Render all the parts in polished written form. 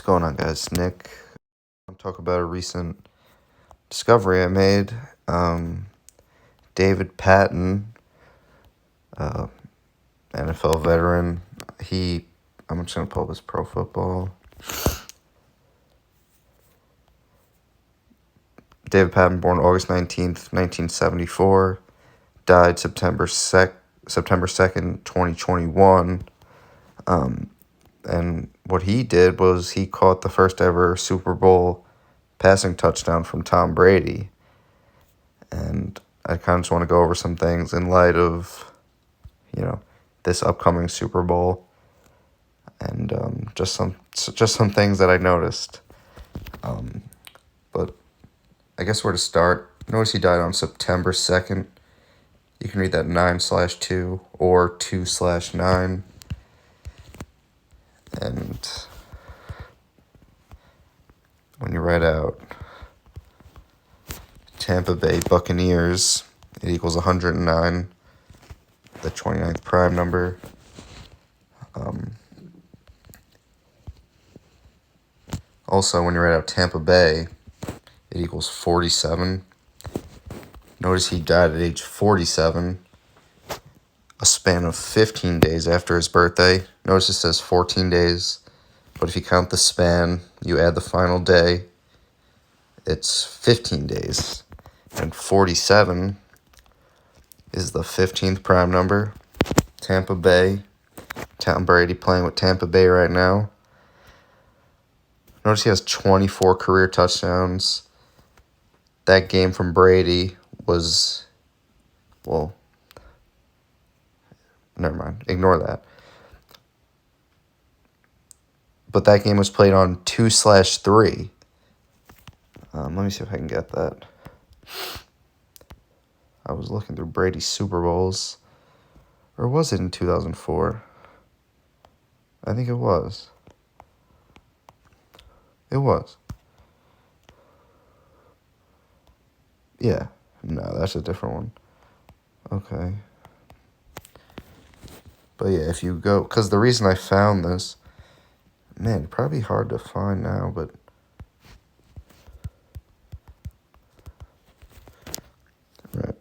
going on, guys? Nick. I'll talk about a recent discovery I made. David Patten, uh, NFL veteran. I'm just gonna pull this Pro Football. David Patten, born August 19th, 1974, died September 2nd, 2021. And what he did was he caught the first ever Super Bowl passing touchdown from Tom Brady. And I kind of just want to go over some things in light of, this upcoming Super Bowl, and just some things that I noticed. But I guess where to start. Notice he died on September 2nd. You can read that 9/2 or 2/9. And when you write out Tampa Bay Buccaneers, it equals 109, the 29th prime number. Also, when you write out Tampa Bay, it equals 47. Notice he died at age 47, a span of 15 days after his birthday. Notice it says 14 days, but if you count the span, you add the final day, it's 15 days. And 47 is the 15th prime number. Tampa Bay. Tom Brady playing with Tampa Bay right now. Notice he has 24 career touchdowns. That game from Brady was, never mind. Ignore that. But that game was played on 2/3. Let me see if I can get that. I was looking through Brady's Super Bowls. Or was it in 2004? I think it was. It was. Yeah. No, that's a different one. Okay. But yeah, if you go... Because the reason I found this... Man, probably hard to find now, but... Right.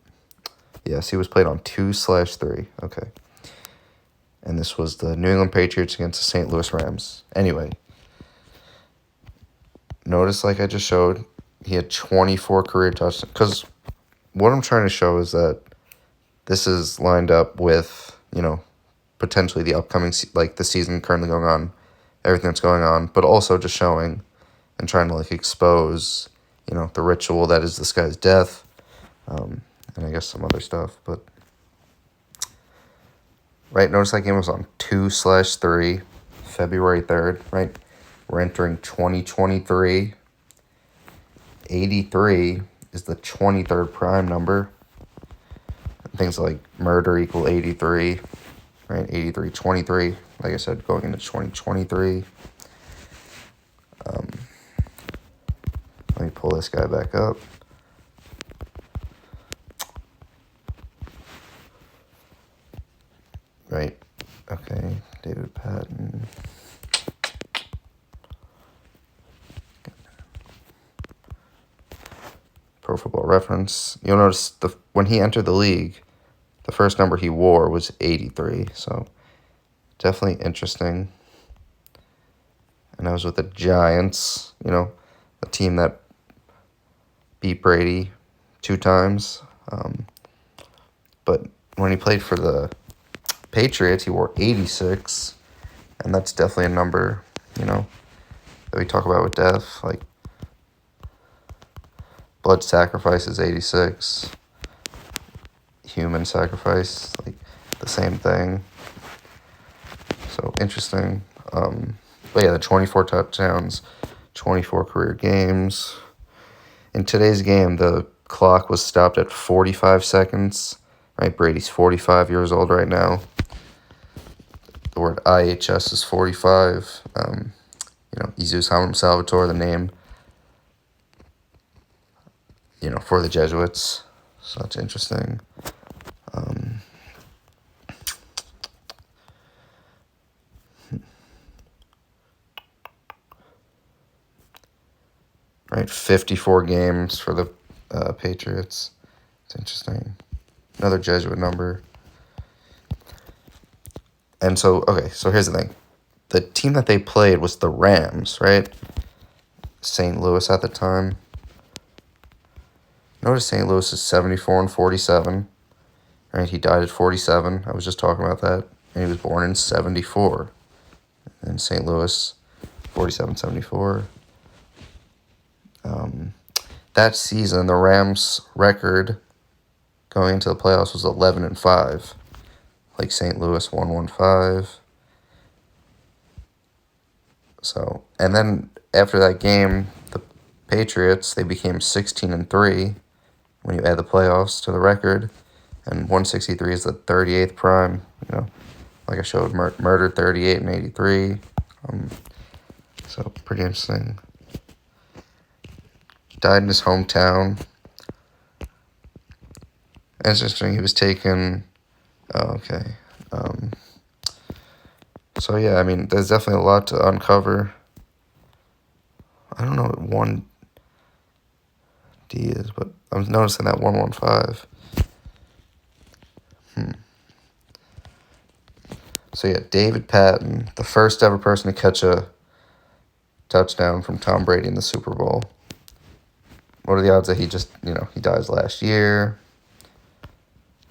Yes, he was played on 2/3. Okay. And this was the New England Patriots against the St. Louis Rams. Anyway. Notice, like I just showed, he had 24 career touchdowns. Because what I'm trying to show is that this is lined up with, potentially the upcoming, the season currently going on, everything that's going on, but also just showing and trying to, expose, the ritual that is this guy's death, and I guess some other stuff, but, right, notice that game was on 2/3, February 3rd, right? We're entering 2023. 83 is the 23rd prime number. Things like murder equal 83, right? 83, 23. Like I said, going into 2023. Let me pull this guy back up. Right. Okay. David Patten. Pro Football Reference. You'll notice when he entered the league, the first number he wore was 83. So definitely interesting. And I was with the Giants, a team that beat Brady 2 times. But when he played for the Patriots, he wore 86. And that's definitely a number, that we talk about with death. Like, blood sacrifice is 86. Human sacrifice, the same thing. So, interesting. But yeah, the 24 touchdowns, 24 career games. In today's game, the clock was stopped at 45 seconds. Right, Brady's 45 years old right now. The word IHS is 45. Jesus Hamam Salvatore, the name, for the Jesuits. So that's interesting. right? 54 games for the Patriots. It's interesting. Another Jesuit number. And so, okay, so here's the thing. The team that they played was the Rams, right? St. Louis at the time. Notice St. Louis is 74-47. Right, he died at 47. I was just talking about that. And he was born in 74. In St. Louis, 47-74. That season, the Rams' record going into the playoffs was 11-5. Like St. Louis, 1-5. So, and then after that game, the Patriots, they became 16-3 when you add the playoffs to the record. And 163 is the 38th prime, like I showed, murdered 38 and 83. So pretty interesting. Died in his hometown. And it's interesting, he was taken. Oh, okay. So yeah, I mean, there's definitely a lot to uncover. I don't know what 1D is, but I'm noticing that 115. So yeah, David Patten, the first ever person to catch a touchdown from Tom Brady in the Super Bowl. What are the odds that he just, he dies last year?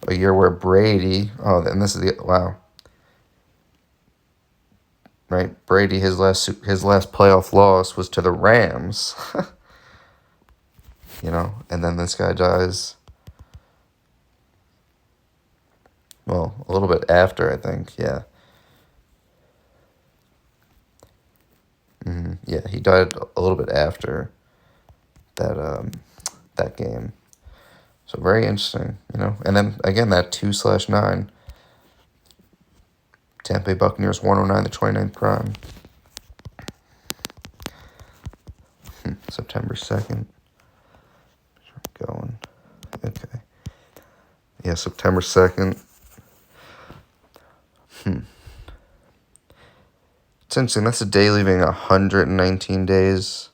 A year where Brady, and this is wow. Right, Brady, his last playoff loss was to the Rams. And then this guy dies. Well, a little bit after, I think, yeah. Yeah, he died a little bit after that game. So very interesting, And then, again, that 2/9. Tampa Bay Buccaneers, 109, the 29th prime. September 2nd. Going. Okay. Yeah, September 2nd. It's interesting. That's a day leaving 119 days.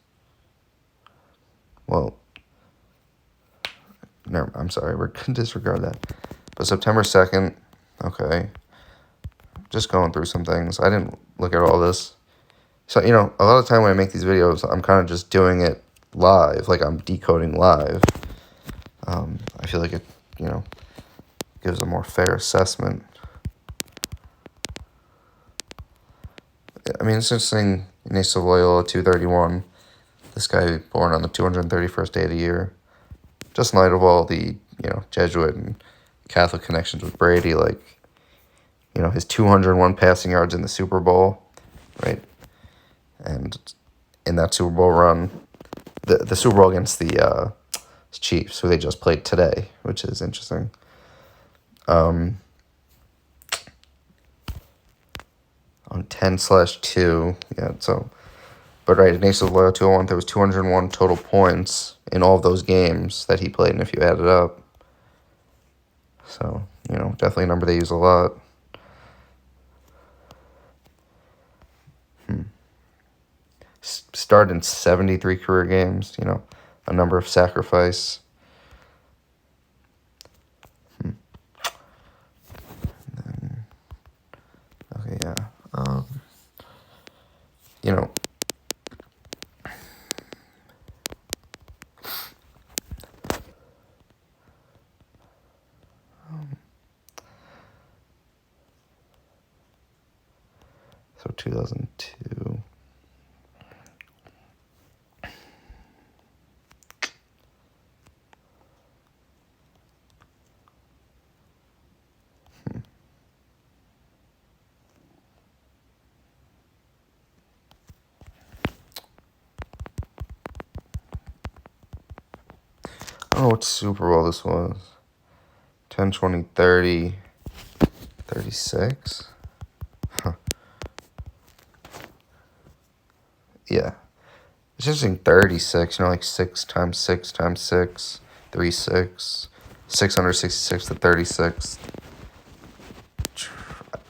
Well, no, I'm sorry. We're going to disregard that. But September 2nd, okay. Just going through some things. I didn't look at all this. So, a lot of the time when I make these videos, I'm kind of just doing it live. Like I'm decoding live. I feel like it, gives a more fair assessment. I mean, it's interesting. Ignatius of Loyola, 231. This guy born on the 231st day of the year. Just in light of all the, Jesuit and Catholic connections with Brady, like, his 201 passing yards in the Super Bowl, right? And in that Super Bowl run, the Super Bowl against the Chiefs, who they just played today, which is interesting. On 10/2, yeah, so, but right, Ignatius of Loyola 201, there was 201 total points in all of those games that he played, and if you add it up, so, definitely a number they use a lot. Started in 73 career games, a number of sacrifice. Okay, yeah. So 2002. I don't know what Super Bowl this was. 10, 20, 30, 36? Huh. Yeah. It's interesting, 36, like 6 times 6 times 6, 36, 666 to 36.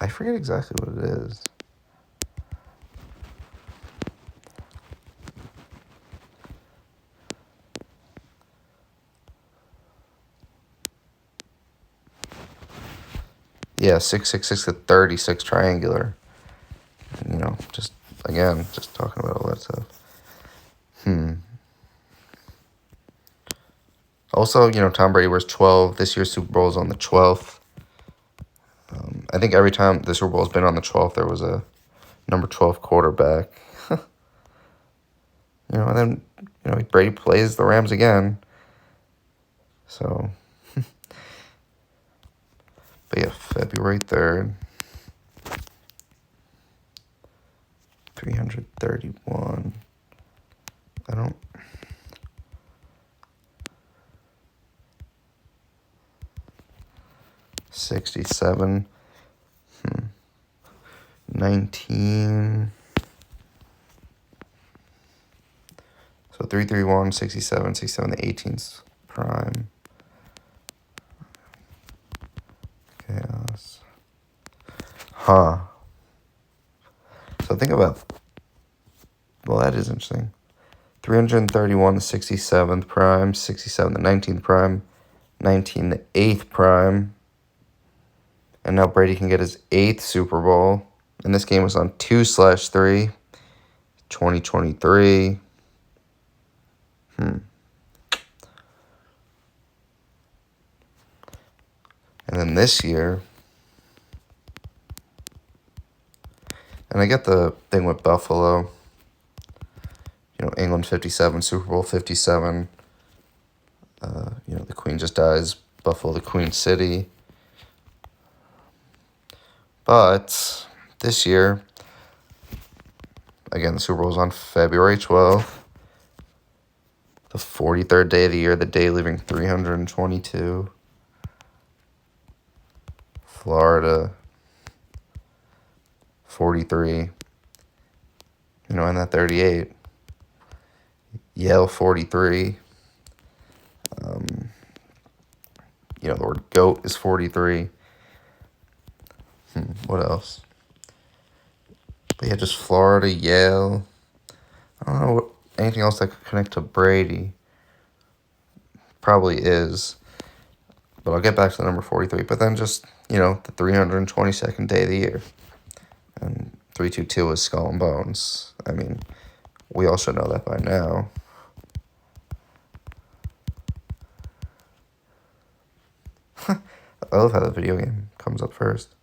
I forget exactly what it is. Yeah, 666 to 36 triangular. And, just, again, just talking about all that stuff. Also, Tom Brady wears 12. This year's Super Bowl is on the 12th. I think every time the Super Bowl has been on the 12th, there was a number 12 quarterback. And then, Brady plays the Rams again. So, but yeah, February 3rd. 331. I don't... 67. 19. So 331, 67, 67, the 18's prime. Chaos. So think about... Well, that is interesting. 331, the 67th prime. 67, the 19th prime. 19, the 8th prime. And now Brady can get his 8th Super Bowl. And this game was on 2/3, 2023. And then this year, and I get the thing with Buffalo. England 57, Super Bowl 57. The Queen just dies. Buffalo, the Queen City. But this year, again, the Super Bowl was on February 12th. The 43rd day of the year, the day leaving 322. Florida, 43. And that 38. Yale, 43. The word goat is 43. What else? But yeah, just Florida, Yale. I don't know anything else that could connect to Brady. Probably is. But I'll get back to the number 43. But then just, the 322nd day of the year. And 322 is skull and bones. I mean, we all should know that by now. I love how the video game comes up first.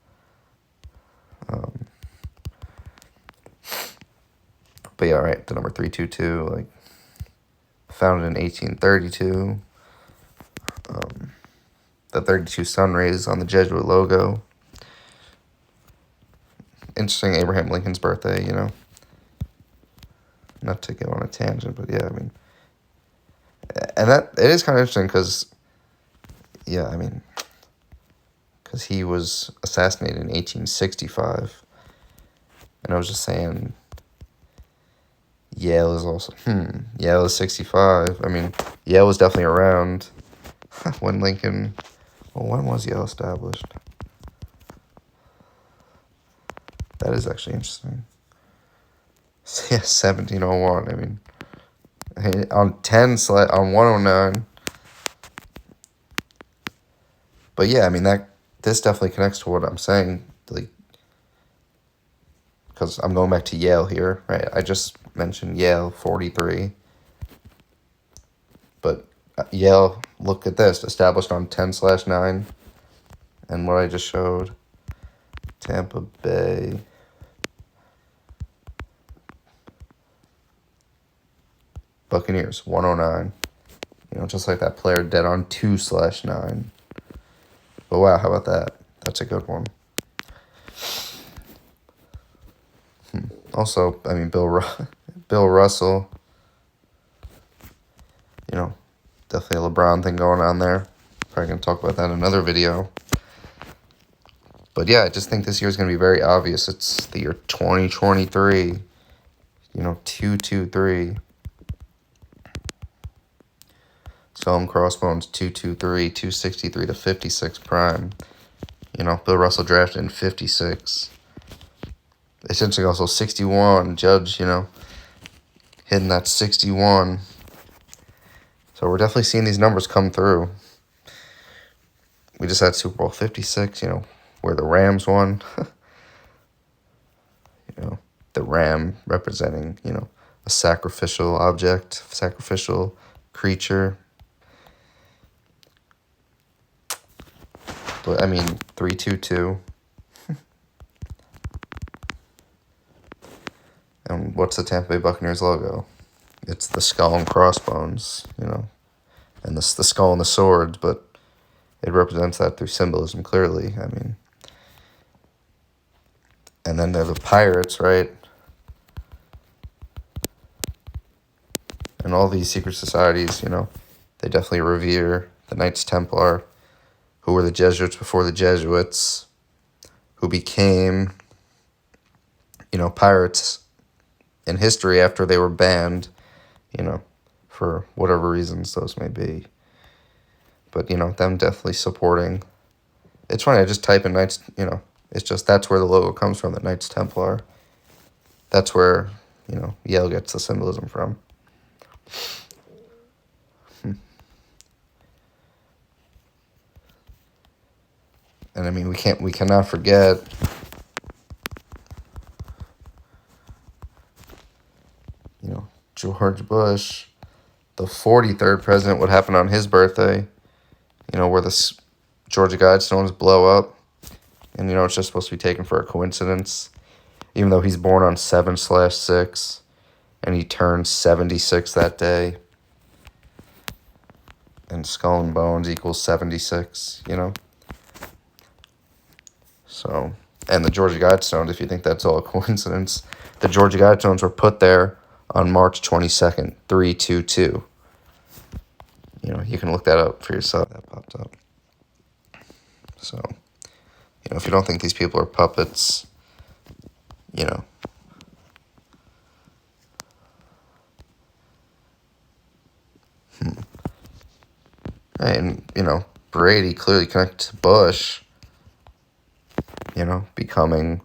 But yeah, right, the number 322, founded in 1832. The 32 sun rays on the Jesuit logo. Interesting, Abraham Lincoln's birthday, Not to go on a tangent, but yeah, I mean... And that, it is kind of interesting because, because he was assassinated in 1865. And I was just saying, Yale is also, Yale is 65. I mean, Yale was definitely around when Lincoln, when was Yale established? That is actually interesting. Yeah, 1701, I mean, on 109. But yeah, I mean, this definitely connects to what I'm saying, because I'm going back to Yale here, right? I just mentioned Yale, 43. But Yale, look at this, established on 10/9. And what I just showed, Tampa Bay. Buccaneers, 109. Just like that player dead on 2/9. But wow, how about that? That's a good one. Also, I mean, Bill Russell. Definitely a LeBron thing going on there. Probably going to talk about that in another video. But yeah, I just think this year is going to be very obvious. It's the year 2023. 223. Skull and Crossbones, 223, 263 to 56 prime. Bill Russell drafted in 56. Essentially also 61. Judge, hitting that 61. So we're definitely seeing these numbers come through. We just had Super Bowl 56, where the Rams won. The ram representing, a sacrificial object, sacrificial creature. But, 3-2-2. And what's the Tampa Bay Buccaneers logo? It's the skull and crossbones, and the skull and the swords, but it represents that through symbolism, clearly. And then they're the pirates, right? And all these secret societies, they definitely revere the Knights Templar, who were the Jesuits before the Jesuits, who became, pirates in history after they were banned, for whatever reasons those may be. But, them definitely supporting. It's funny, I just type in Knights, it's just that's where the logo comes from, the Knights Templar. That's where, Yale gets the symbolism from. And we cannot forget George Bush, the 43rd president, what happened on his birthday, where the Georgia Guidestones blow up. And, it's just supposed to be taken for a coincidence, even though he's born on 7/6 and he turned 76 that day. And skull and bones equals 76, So, and the Georgia Guidestones, if you think that's all a coincidence, the Georgia Guidestones were put there on March 22nd, 3-2-2. You can look that up for yourself. That popped up. So, if you don't think these people are puppets, And, Brady clearly connected to Bush, becoming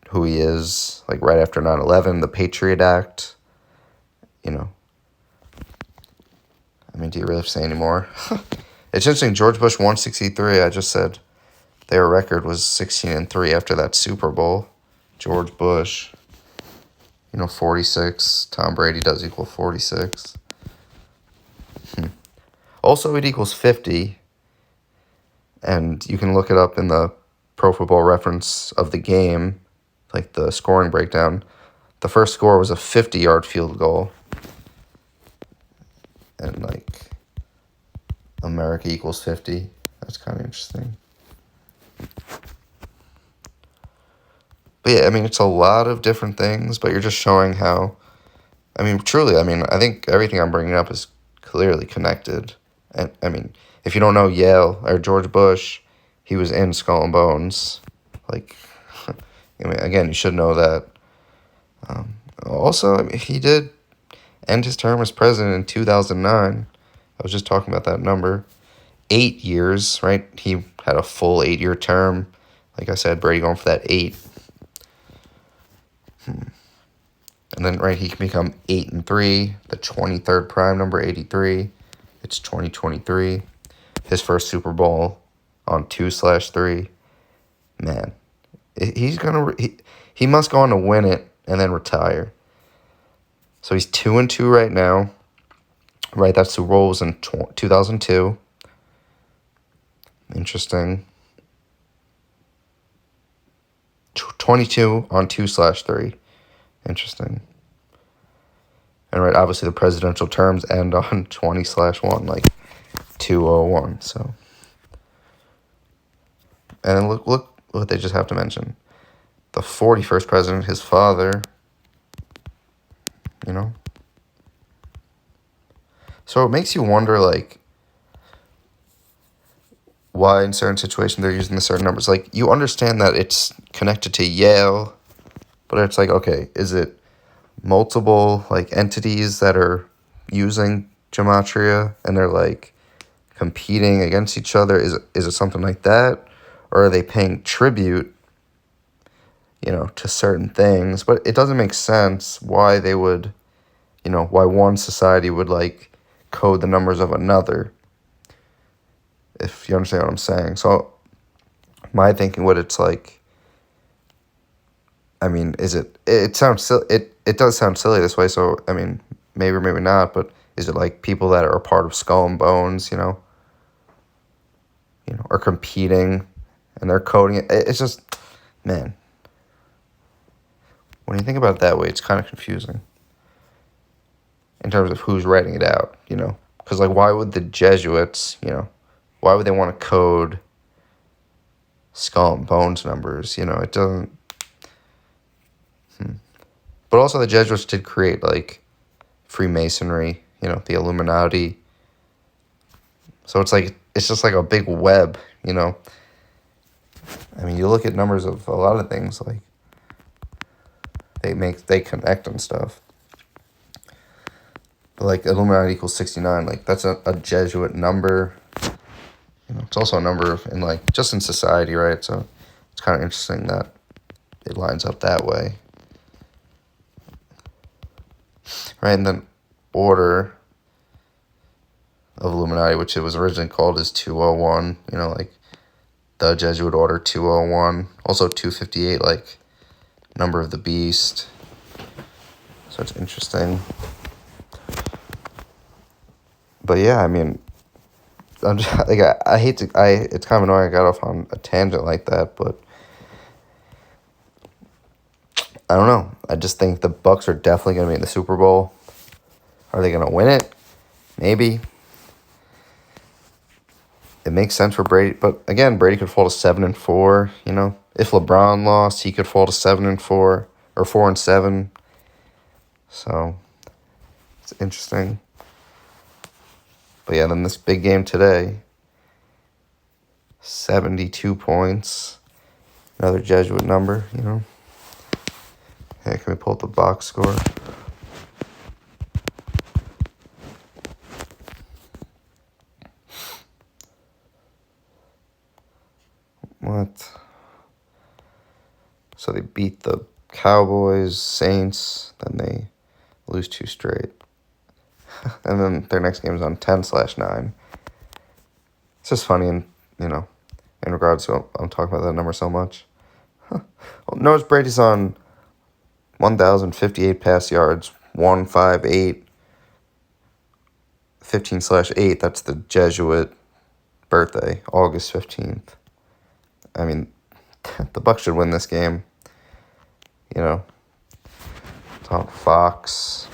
who he is, like right after 9/11, the Patriot Act, do you really have to say anymore? It's interesting, George Bush won 63, I just said their record was 16-3 after that Super Bowl. George Bush, 46, Tom Brady does equal 46. Also, it equals 50, and you can look it up in the Pro Football Reference of the game, like the scoring breakdown. The first score was a 50-yard field goal, and America equals 50. That's kind of interesting. But yeah, it's a lot of different things, but you're just showing how, truly, I think everything I'm bringing up is clearly connected. And, if you don't know Yale or George Bush, he was in Skull and Bones. Again, you should know that. Also, he did end his term as president in 2009. I was just talking about that number. 8 years, right? He had a full 8-year term. Like I said, Brady going for that 8. And then, right, he can become 8-3, the 23rd prime number, 83. It's 2023. His first Super Bowl on 2/3. Man, he must go on to win it and then retire. So he's 2-2 right now. Right, that Super Bowl was in 2002. Interesting. 22 on 2/3. Interesting. And right, obviously the presidential terms end on 20/1, 201. So, and then look what they just have to mention. The 41st president, his father. So it makes you wonder, why in certain situations they're using the certain numbers. You understand that it's connected to Yale, but it's okay, is it multiple, entities that are using gematria and they're, competing against each other? Is it something like that? Or are they paying tribute, to certain things? But it doesn't make sense why they would, why one society would, code the numbers of another, if you understand what I'm saying. So my thinking, what it's like, I mean, it sounds silly, it does sound silly this way, so, I mean, maybe or maybe not, but is it like people that are a part of Skull and Bones, are competing, and they're coding it? It's just, man, when you think about it that way, it's kind of confusing in terms of who's writing it out, because, like, why would the Jesuits, why would they want to code Skull and Bones numbers? It doesn't. But also the Jesuits did create, like, Freemasonry, the Illuminati. So it's just like a big web, I mean, you look at numbers of a lot of things, like, they connect and stuff. But, like, Illuminati equals 69, like, that's a Jesuit number. It's also a number in, like, just in society, right? So it's kind of interesting that it lines up that way. Right, and then Order of Illuminati, which it was originally called, is 201, like the Jesuit Order 201. Also 258, like number of the beast. So it's interesting. But yeah, I mean, I'm just, like, I hate to, it's kind of annoying I got off on a tangent like that, but I don't know. I just think the Bucks are definitely going to be in the Super Bowl. Are they going to win it? Maybe. It makes sense for Brady, but again, Brady could fall to 7-4. If LeBron lost, he could fall to 7-4 or 4-7. So it's interesting. But yeah, then this big game today, 72 points, another Jesuit number. Hey, can we pull up the box score? What? So they beat the Cowboys, Saints, then they lose 2 straight. And then their next game is on 10/9. It's just funny, in regards to, I'm talking about that number so much. Well, notice Brady's on 1,058 pass yards, 158, 15/8. That's the Jesuit birthday, August 15th. I mean, the Bucs should win this game. It's on Fox.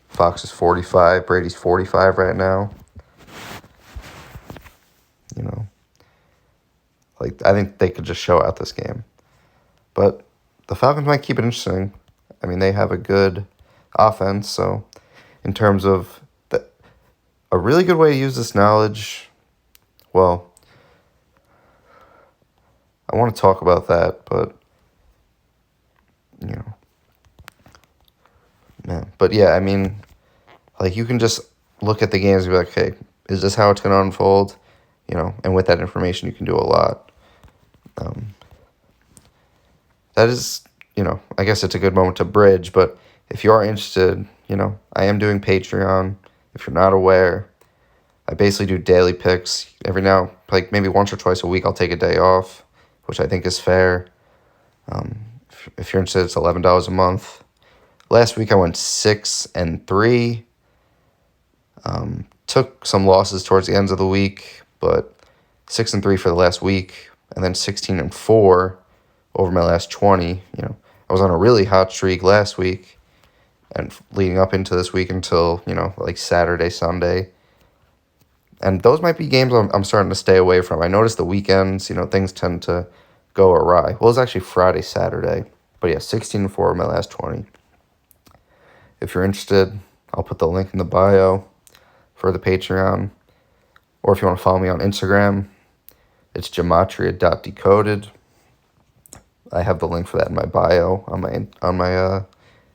Fox is 45. Brady's 45 right now. Like, I think they could just show out this game. But the Falcons might keep it interesting. I mean, they have a good offense, so in terms of a really good way to use this knowledge, well, I want to talk about that, but, man. But yeah, I mean, like, you can just look at the games and be like, hey, is this how it's going to unfold? And with that information, you can do a lot. That is, I guess it's a good moment to bridge, but if you are interested, I am doing Patreon. If you're not aware, I basically do daily picks. Every now, like, maybe once or twice a week, I'll take a day off, which I think is fair. If you're interested, it's $11 a month. Last week I went 6-3. Took some losses towards the ends of the week, but 6-3 for the last week, and then 16-4 over my last 20. I was on a really hot streak last week, and leading up into this week until like Saturday, Sunday. And those might be games I'm starting to stay away from. I noticed the weekends, things tend to go awry. Well, it's actually Friday, Saturday, but yeah, 16-4 over my last 20. If you're interested, I'll put the link in the bio for the Patreon. Or if you want to follow me on Instagram, it's gematria.decoded. I have the link for that in my bio on my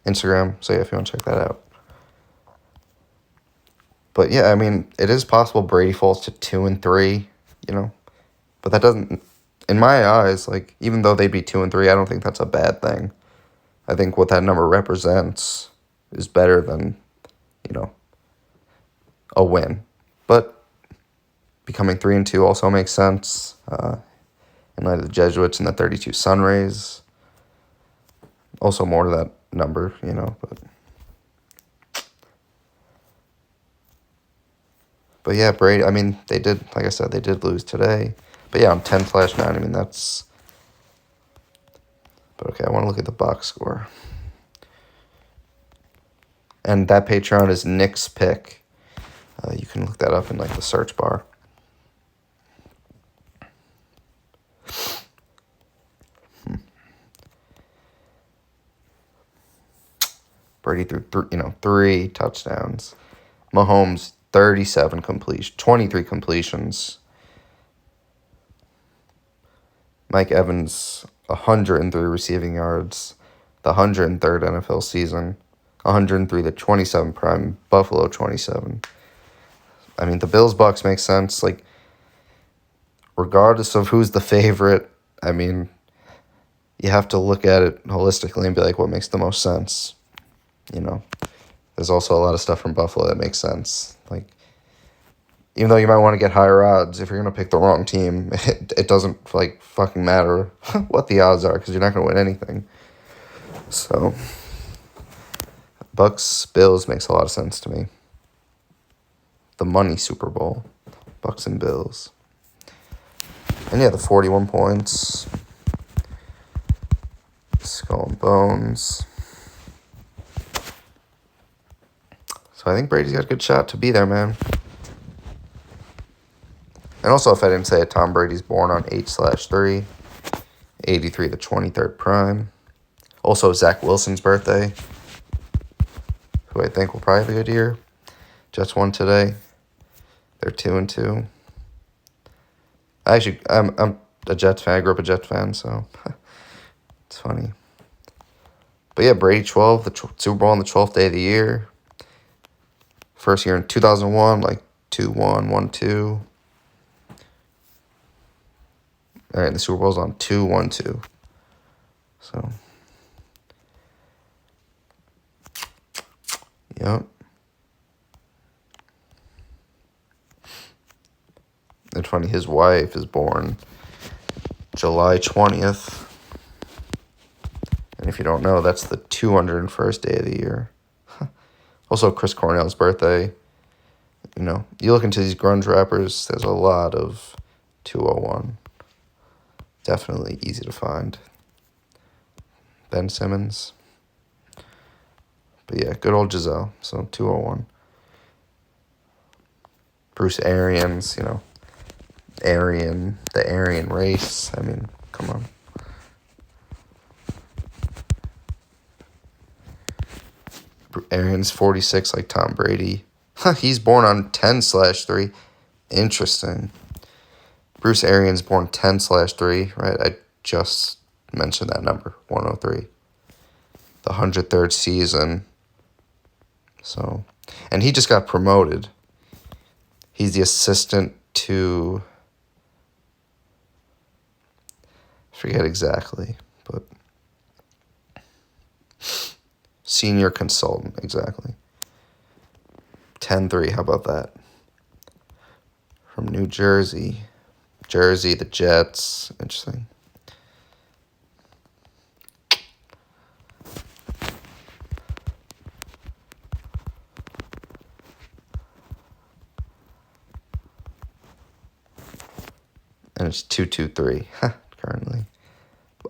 Instagram. So yeah, if you want to check that out. But yeah, I mean, it is possible Brady falls to 2-3, but that doesn't, in my eyes, like, even though they'd be 2-3, I don't think that's a bad thing. I think what that number represents is better than, a win. But becoming 3-2 also makes sense. Night of the Jesuits and the 32 Sunrays. Also more to that number, But yeah, Brady, I mean, they did, like I said, they did lose today. But yeah, on 10/9, I mean, that's... But okay, I want to look at the box score. And that Patreon is Nick's Pick. You can look that up in, the search bar. Brady threw 3 touchdowns. Mahomes, 23 completions. Mike Evans, 103 receiving yards, the 103rd NFL season. 103 to 27 prime, Buffalo 27. I mean, the Bills-Bucks make sense. Regardless of who's the favorite, I mean, you have to look at it holistically and be like, what makes the most sense? There's also a lot of stuff from Buffalo that makes sense. Even though you might want to get higher odds, if you're going to pick the wrong team, it doesn't, fucking matter what the odds are because you're not going to win anything. So, Bucks, Bills makes a lot of sense to me. The money Super Bowl. Bucks and Bills. And yeah, the 41 points. Skull and Bones. So I think Brady's got a good shot to be there, man. And also, if I didn't say it, Tom Brady's born on 8/3. 83, the 23rd prime. Also, Zach Wilson's birthday, who I think will probably have a good year. Jets won today. They're 2-2. Actually, I'm a Jets fan. I grew up a Jets fan, so it's funny. But yeah, Brady 12, the Super Bowl on the 12th day of the year. First year in 2001, 2-1, 1-2. All right, the Super Bowl's on 2-1-2. So, yep. It's funny, his wife is born July 20th. And if you don't know, that's the 201st day of the year. Also, Chris Cornell's birthday. You look into these grunge rappers, there's a lot of 201. Definitely easy to find. Ben Simmons. But yeah, good old Giselle. So 201. Bruce Arians, the Aryan race. I mean, come on. Arians 46 like Tom Brady. He's born on 10/3. Interesting. Bruce Arians born 10/3, right? I just mentioned that number, 103. The 103rd season. So, and he just got promoted. He's the assistant to, I forget exactly, but senior consultant, exactly. 10-3, how about that? From New Jersey. Jersey, the Jets. Interesting. And it's 2-2-3 currently.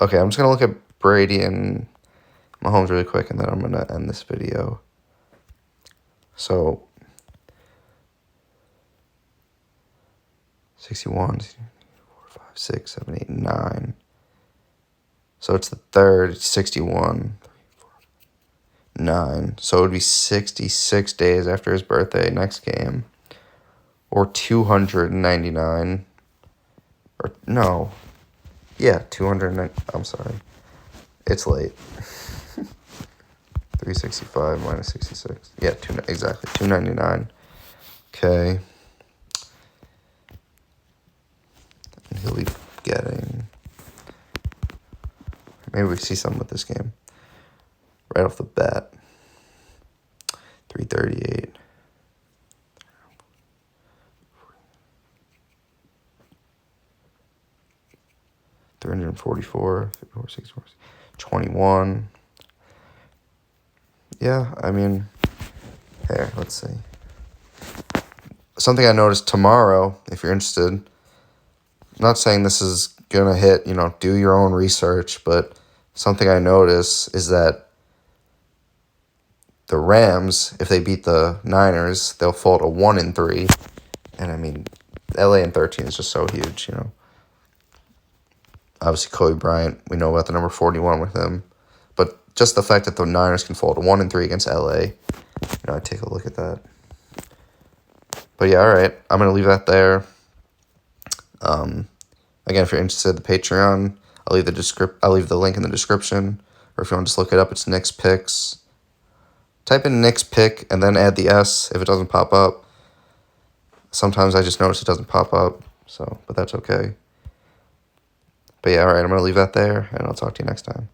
Okay, I'm just going to look at Brady and Mahomes really quick, and then I'm going to end this video. So, 61, 4, 5, 6, 7, 8, 9. So it's the third, 61, 3, 4, 9. So it would be 66 days after his birthday, next game. Or 299. Or, no. Yeah, 209. I'm sorry. It's late. 365 minus 66. Yeah, exactly. 299. Okay. And he'll be getting... Maybe we see something with this game. Right off the bat. 338. 344, 54, 64, 21. Yeah, I mean, here, let's see. Something I noticed tomorrow, if you're interested, I'm not saying this is going to hit, do your own research, but something I notice is that the Rams, if they beat the Niners, they'll fall to 1-3. And I mean, LA in 13 is just so huge, Obviously, Kobe Bryant, we know about the number 41 with him. But just the fact that the Niners can fall to 1-3 against LA, I'd take a look at that. But yeah, all right. I'm going to leave that there. Again, if you're interested, the Patreon, I'll leave the link in the description. Or if you want to just look it up, it's Nick's Picks. Type in Nick's Pick and then add the S if it doesn't pop up. Sometimes I just notice it doesn't pop up, but that's okay. But yeah, all right, I'm going to leave that there, and I'll talk to you next time.